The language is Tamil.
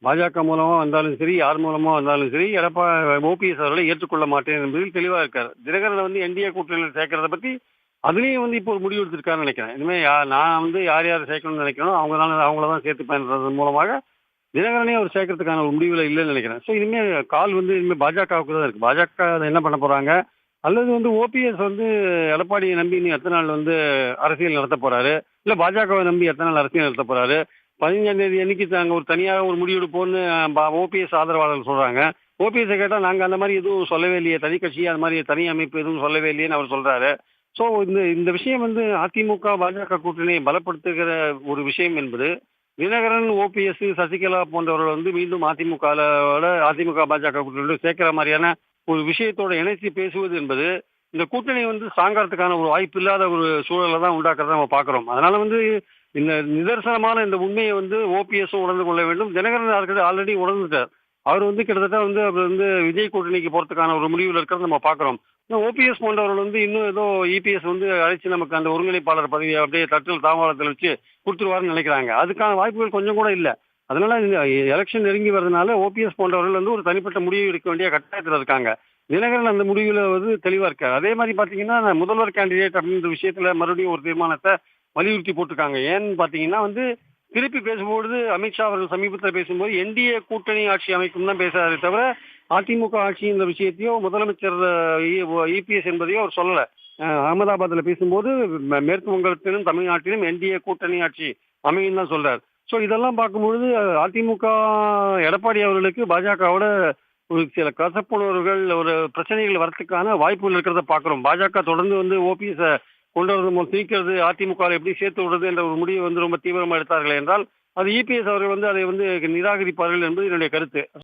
பாஜக மூலமா வந்தாலும் சரி, யார் மூலமா வந்தாலும் சரி, ஓபிஎஸ் அவர்களை ஏற்றுக்கொள்ள மாட்டேன் என்பதில் தெளிவா இருக்காரு. தினகரன் வந்து என்டிஏ கூட்டணியில சேர்க்கிறத பத்தி அதுலயும் வந்து இப்போ ஒரு முடிவு எடுத்திருக்காருன்னு நினைக்கிறேன். இனிமே நான் வந்து யார் யார் சேர்க்கணும்னு நினைக்கிறேனோ அவங்கள தான் சேர்த்துப்பேன்றது மூலமாக தினகரனே அவர் சேர்க்கறதுக்கான ஒரு முடிவுல இல்லைன்னு நினைக்கிறேன். ஸோ இனிமே கால் வந்து இனிமே பாஜகவுக்கு தான் இருக்கு. பாஜக அதை என்ன பண்ண போறாங்க? அல்லது வந்து ஓபிஎஸ் வந்து எடப்பாடியை நம்பி இன்னும் எத்தனை நாள் வந்து அரசியல் நடத்த போறாரு? இல்ல பாஜகவை நம்பி எத்தனை நாள் அரசியல் நடத்த போறாரு? 15ஆம் தேதி அன்னைக்கு நாங்க ஒரு தனியாக ஒரு முடிவெடுப்போம்னு ஓபிஎஸ் ஆதரவாளர்கள் சொல்றாங்க. ஓபிஎஸ் கேட்டா நாங்க அந்த மாதிரி எதுவும் சொல்லவே இல்லையே, தனி கட்சி அது மாதிரி தனி அமைப்பு எதுவும் சொல்லவே இல்லையேன்னு அவர் சொல்றாரு. ஸோ இந்த இந்த விஷயம் வந்து அதிமுக பாஜக கூட்டணியை பலப்படுத்துகிற ஒரு விஷயம் என்பது தினகரன், ஓபிஎஸ், சசிகலா போன்றவர்கள் வந்து மீண்டும் அதிமுக பாஜக கூட்டணியோட சேர்க்கிற மாதிரியான ஒரு விஷயத்தோட இணைத்து பேசுவது என்பது இந்த கூட்டணி வந்து சாங்கறதுக்கான ஒரு வாய்ப்பு இல்லாத ஒரு சூழலை தான் உண்டாக்குறத நம்ம பார்க்கிறோம். அதனால வந்து இந்த நிதர்சனமான இந்த உண்மையை வந்து ஓபிஎஸும் உணர்ந்து கொள்ள வேண்டும். தினகரன் ஆல்ரெடி உணர்ந்துட்டார். அவர் வந்து கிட்டத்தட்ட வந்து அவர் வந்து விஜய் கூட்டணிக்கு போறதுக்கான ஒரு முடிவில் இருக்கிறத நம்ம பார்க்கிறோம். ஓபிஎஸ் போன்றவர்கள் வந்து இன்னும் ஏதோ இபிஎஸ் வந்து அழைச்சு நமக்கு அந்த ஒருங்கிணைப்பாளர் பதவியை அப்படியே தட்டில் தாம்பாளத்தில் வச்சு கொடுத்துருவாருன்னு நினைக்கிறாங்க. அதுக்கான வாய்ப்புகள் கொஞ்சம் கூட இல்லை. அதனால இந்த எலெக்ஷன் நெருங்கி வரதுனால ஓபிஎஸ் போன்றவர்கள் வந்து ஒரு தனிப்பட்ட முடிவு எடுக்க வேண்டிய கட்டாயத்தில் இருக்காங்க. தினகரன் அந்த முடிவில் வந்து தெளிவா இருக்காரு. அதே மாதிரி பாத்தீங்கன்னா முதல்வர் கேண்டிடேட் அப்படின்ற விஷயத்துல மறுபடியும் ஒரு தீர்மானத்தை வலியுறுத்தி போட்டிருக்காங்க. ஏன்னு பாத்தீங்கன்னா வந்து திருப்பி பேசும்பொழுது அமித்ஷா அவர்கள் சமீபத்தில் பேசும்போது என்டிஏ கூட்டணி ஆட்சி அமைக்கும் தான் பேசுறாரு தவிர அதிமுக ஆட்சி இந்த விஷயத்தையோ முதலமைச்சர் இபிஎஸ் என்பதையோ அவர் சொல்லல. அகமதாபாத்தில் பேசும்போது மேற்கு வங்கத்திலும் தமிழ்நாட்டிலும் என்டிஏ கூட்டணி ஆட்சி அமையும் தான் சொல்றாரு. ஸோ இதெல்லாம் பார்க்கும்பொழுது அதிமுக எடப்பாடி அவர்களுக்கு பாஜகவோட ஒரு சில கசப்புணர்வுகள் ஒரு பிரச்சனைகள் வரத்துக்கான வாய்ப்புகள் இருக்கிறத பார்க்குறோம். பாஜக தொடர்ந்து வந்து ஓபிஎஸ் கொண்டு வரது மூலம் திணிக்கிறது, அதிமுக எப்படி சேர்த்து விடுறது என்ற ஒரு முடிவை வந்து ரொம்ப தீவிரமாக எடுத்தார்கள் என்றால் அது இபிஎஸ் அவர்கள் வந்து அதை வந்து நிராகரிப்பார்கள் என்பது என்னுடைய கருத்து.